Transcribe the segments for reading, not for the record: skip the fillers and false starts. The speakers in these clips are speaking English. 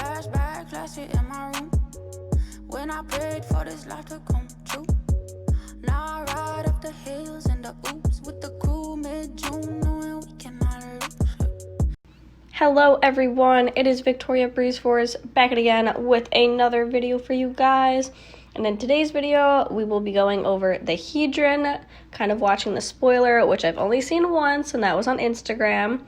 Flashback, last year in my room. When I prayed for this life to come true. Now I ride up the hills and the oops with the crew mid-June, knowing we cannot lose. Hello everyone, it is Victoria Breezeforce back again with another video for you guys. And in today's video, we will be going over the Heidrun, kind of watching the spoiler, which I've only seen once, and that was on Instagram.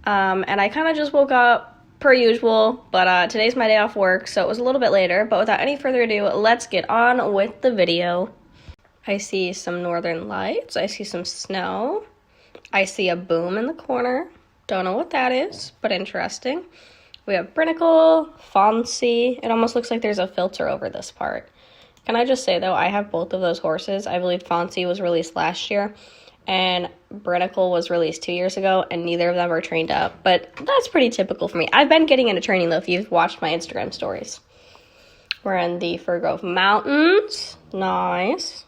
And I kind of just woke up per usual, but today's my day off work, so it was a little bit later. But without any further ado, let's get on with the video. I see some northern lights, I see some snow, I see a boom in the corner. Don't know what that is, but interesting. We have Brinicle, Fonzie. It almost looks like there's a filter over this part. Can I just say, though, I have both of those horses. I believe Fonzie was released last year, and Brinicle was released 2 years ago, and neither of them are trained up. But that's pretty typical for me. I've been getting into training, though, if you've watched my Instagram stories. We're in the Fir Grove Mountains. Nice.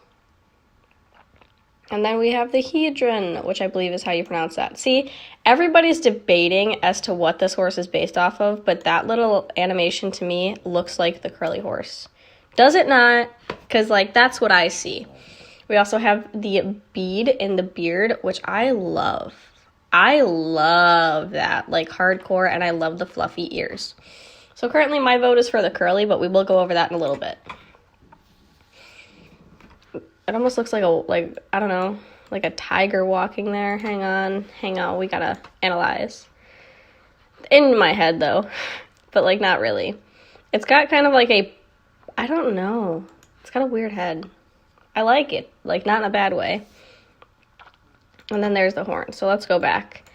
And then we have the Heidrun, which I believe is how you pronounce that. See, everybody's debating as to what this horse is based off of, but that little animation to me looks like the curly horse. Does it not? Because, like, that's what I see. We also have the bead in the beard, which I love. I love that, like, hardcore, and I love the fluffy ears. So currently my vote is for the curly, but we will go over that in a little bit. It almost looks like I don't know, like a tiger walking there. Hang on, we gotta analyze. In my head, though, but, like, not really. It's got kind of like I don't know. It's got a weird head. I like it, like, not in a bad way. And then there's the horn, so let's go back.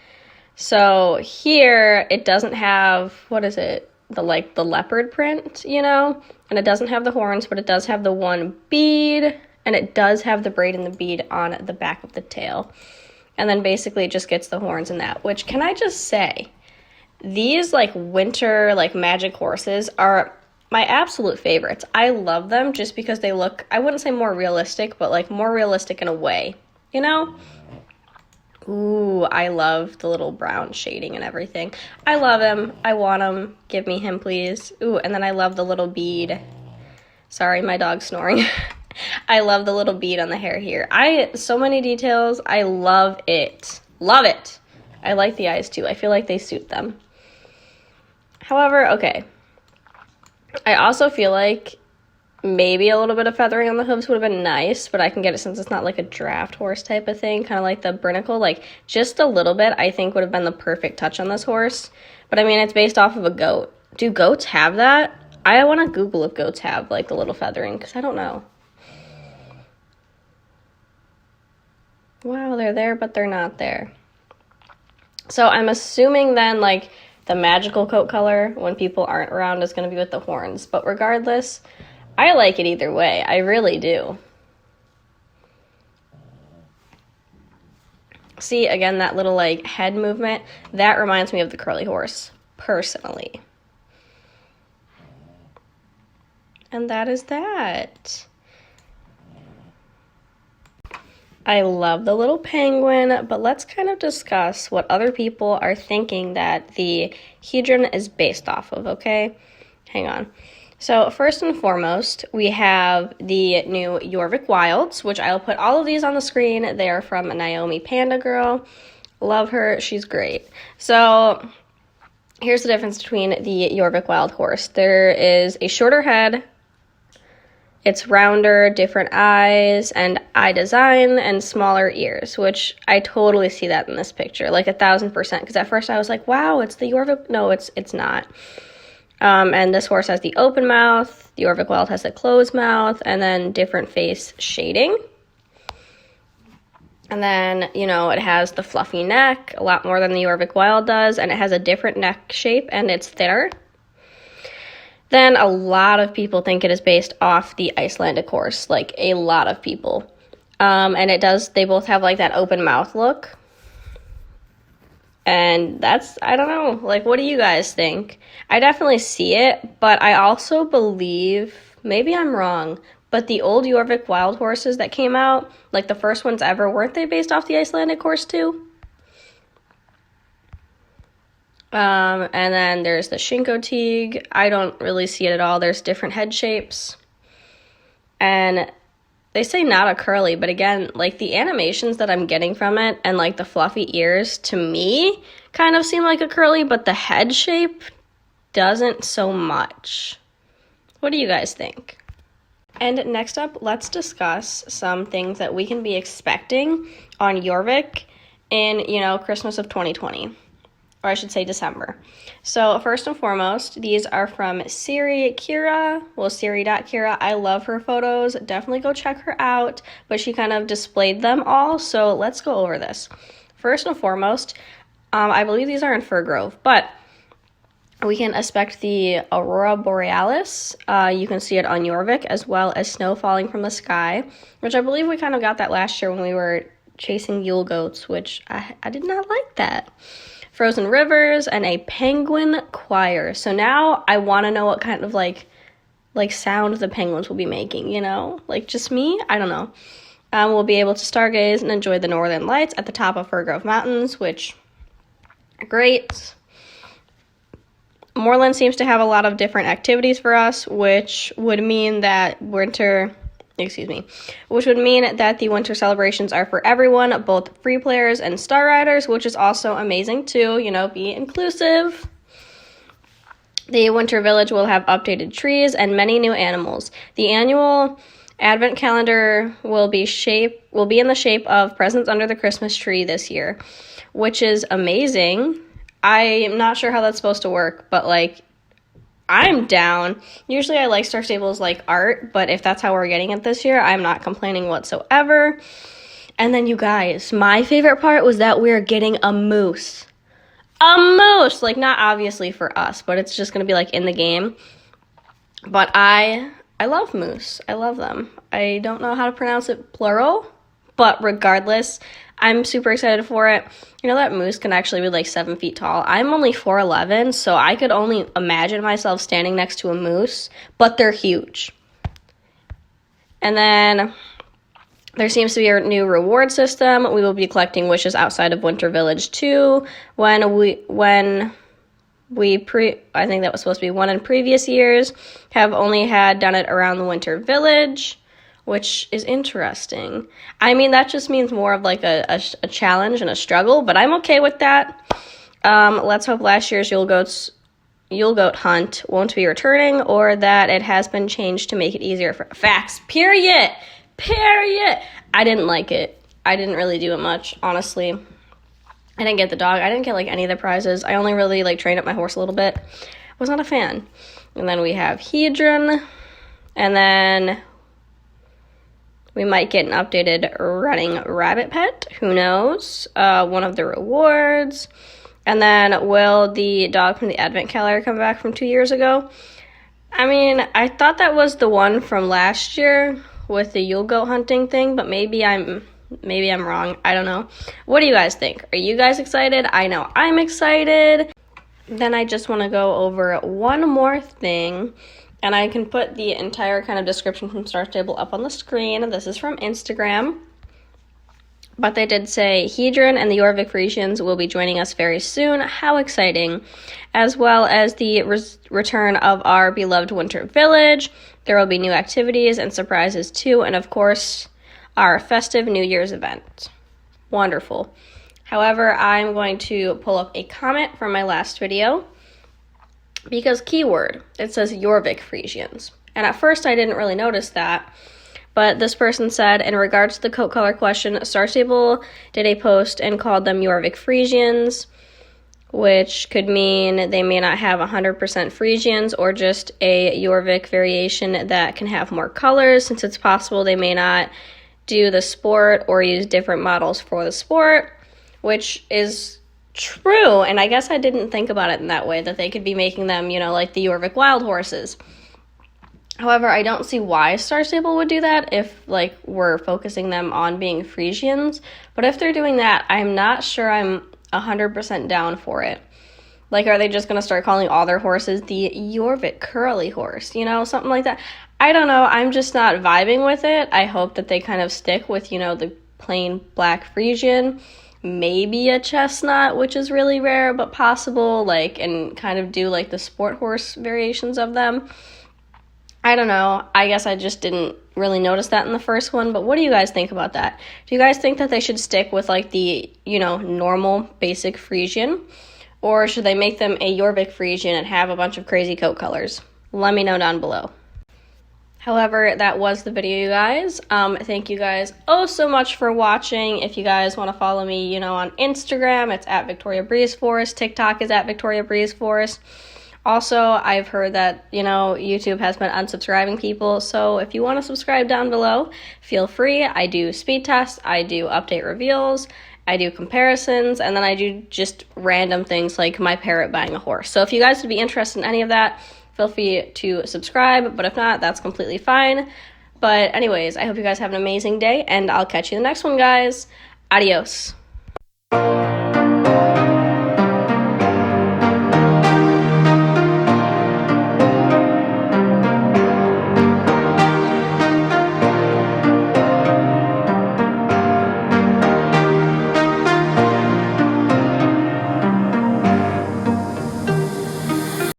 So here, it doesn't have, what is it? The leopard print, you know? And it doesn't have the horns, but it does have the one bead. And it does have the braid and the bead on the back of the tail. And then basically it just gets the horns and that. Which, can I just say, these, like, winter, like, magic horses are my absolute favorites. I love them just because they look, I wouldn't say more realistic, but, like, more realistic in a way. You know? Ooh, I love the little brown shading and everything. I love him. I want him. Give me him, please. Ooh, and then I love the little bead. Sorry, my dog's snoring. I love the little bead on the hair here. So many details. I love it. Love it. I like the eyes too. I feel like they suit them. However, okay. I also feel like maybe a little bit of feathering on the hooves would have been nice, but I can get it since it's not like a draft horse type of thing, kind of like the Brinicle. Like, just a little bit I think would have been the perfect touch on this horse. But I mean, it's based off of a goat. Do goats have that? I want to Google if goats have, like, the little feathering, because I don't know. Wow, they're there, but they're not there. So I'm assuming then, like, the magical coat color, when people aren't around, is going to be with the horns. But regardless, I like it either way. I really do. See, again, that little, like, head movement, that reminds me of the curly horse, personally. And that is that. I love the little penguin, but let's kind of discuss what other people are thinking that the Heidrun is based off of, okay? Hang on. So first and foremost, we have the new Jorvik Wilds, which I'll put all of these on the screen. They are from Naomi Panda Girl. Love her. She's great. So here's the difference between the Jorvik Wild horse. There is a shorter head. It's rounder, different eyes, and eye design, and smaller ears, which I totally see that in this picture, like 1,000%, because at first I was like, wow, it's the Jorvik. No, it's not. And this horse has the open mouth, the Jorvik Wild has the closed mouth, and then different face shading. And then, you know, it has the fluffy neck, a lot more than the Jorvik Wild does, and it has a different neck shape, and it's thinner. Then a lot of people think it is based off the Icelandic horse, like a lot of people. And they both have, like, that open mouth look. And that's, I don't know, like, what do you guys think? I definitely see it, but I also believe, maybe I'm wrong, but the old Jorvik Wild horses that came out, like the first ones ever, weren't they based off the Icelandic horse too? And then there's the Shinko Teague. I don't really see it at all. There's different head shapes. And they say not a curly, but again, like the animations that I'm getting from it and like the fluffy ears to me kind of seem like a curly, but the head shape doesn't so much. What do you guys think? And next up, let's discuss some things that we can be expecting on Jorvik in, Christmas of 2020. Or I should say December. So first and foremost, these are from Siri.Kira. I love her photos. Definitely go check her out. But she kind of displayed them all. So let's go over this. First and foremost, I believe these are in Fir Grove. But we can expect the Aurora Borealis. You can see it on Jorvik, as well as snow falling from the sky, which I believe we kind of got that last year when we were chasing Yule goats, which I did not like that. Frozen rivers, and a penguin choir. So now I want to know what kind of like sound the penguins will be making, Like just me? I don't know. We'll be able to stargaze and enjoy the northern lights at the top of Fir Grove Mountains, which great. Moreland seems to have a lot of different activities for us, which would mean that the winter celebrations are for everyone, both free players and star riders, which is also amazing too, be inclusive. The winter village will have updated trees and many new animals. The annual advent calendar will be in the shape of presents under the Christmas tree this year, which is amazing. I am not sure how that's supposed to work, but I'm down. Usually I like Star Stable's art, but if that's how we're getting it this year, I'm not complaining whatsoever. And then you guys, my favorite part was that we're getting a moose. A moose! Not obviously for us, but it's just going to be in the game. But I love moose. I love them. I don't know how to pronounce it plural, but regardless, I'm super excited for it. That moose can actually be 7 feet tall. I'm only 4'11", so I could only imagine myself standing next to a moose, but they're huge. And then there seems to be a new reward system. We will be collecting wishes outside of Winter Village too. I think that was supposed to be one in previous years, have only done it around the Winter Village, which is interesting. I mean, that just means more of a challenge and a struggle, but I'm okay with that. Let's hope last year's Yule Goat hunt won't be returning, or that it has been changed to make it easier for facts. Period. I didn't like it. I didn't really do it much, honestly. I didn't get the dog. I didn't get any of the prizes. I only really trained up my horse a little bit. Was not a fan. And then we have Heidrun, and then we might get an updated running rabbit pet. Who knows? One of the rewards. And then will the dog from the advent calendar come back from 2 years ago? I mean, I thought that was the one from last year with the Yule goat hunting thing, but maybe I'm wrong. I don't know. What do you guys think? Are you guys excited? I know I'm excited. Then I just want to go over one more thing. And I can put the entire kind of description from Star Stable up on the screen. This is from Instagram. But they did say, Heidrun and the Jorvik Frisians will be joining us very soon. How exciting. As well as the return of our beloved Winter Village. There will be new activities and surprises too. And of course, our festive New Year's event. Wonderful. However, I'm going to pull up a comment from my last video. Because keyword, it says Jorvik Frisians. And at first I didn't really notice that. But this person said, in regards to the coat color question, Star Stable did a post and called them Jorvik Frisians, which could mean they may not have 100% Frisians or just a Jorvik variation that can have more colors, since it's possible they may not do the sport or use different models for the sport, which is true, and I guess I didn't think about it in that way, that they could be making them, like the Jorvik wild horses. However, I don't see why Star Stable would do that if, we're focusing them on being Frisians. But if they're doing that, I'm not sure I'm 100% down for it. Are they just going to start calling all their horses the Jorvik curly horse? Something like that. I don't know. I'm just not vibing with it. I hope that they kind of stick with, the plain black Frisian. maybe a chestnut, which is really rare but possible, like, and kind of do like the sport horse variations of them. I don't know. I guess I just didn't really notice that in the first one, but what do you guys think about that? Do you guys think that they should stick with like the, you know, normal basic Frisian, or should they make them a Jorvik Frisian and have a bunch of crazy coat colors? Let me know down below. However, that was the video, you guys. Thank you guys oh so much for watching. If you guys want to follow me, you know, on Instagram, it's at Victoria Breezeforce. TikTok is at Victoria Breezeforce. Also, I've heard that, you know, YouTube has been unsubscribing people, so if you want to subscribe down below, feel free. I do speed tests, I do update reveals, I do comparisons, and then I do just random things like my parrot buying a horse. So if you guys would be interested in any of that, feel free to subscribe, but if not, that's completely fine. But anyways, I hope you guys have an amazing day, and I'll catch you in the next one, guys. Adios.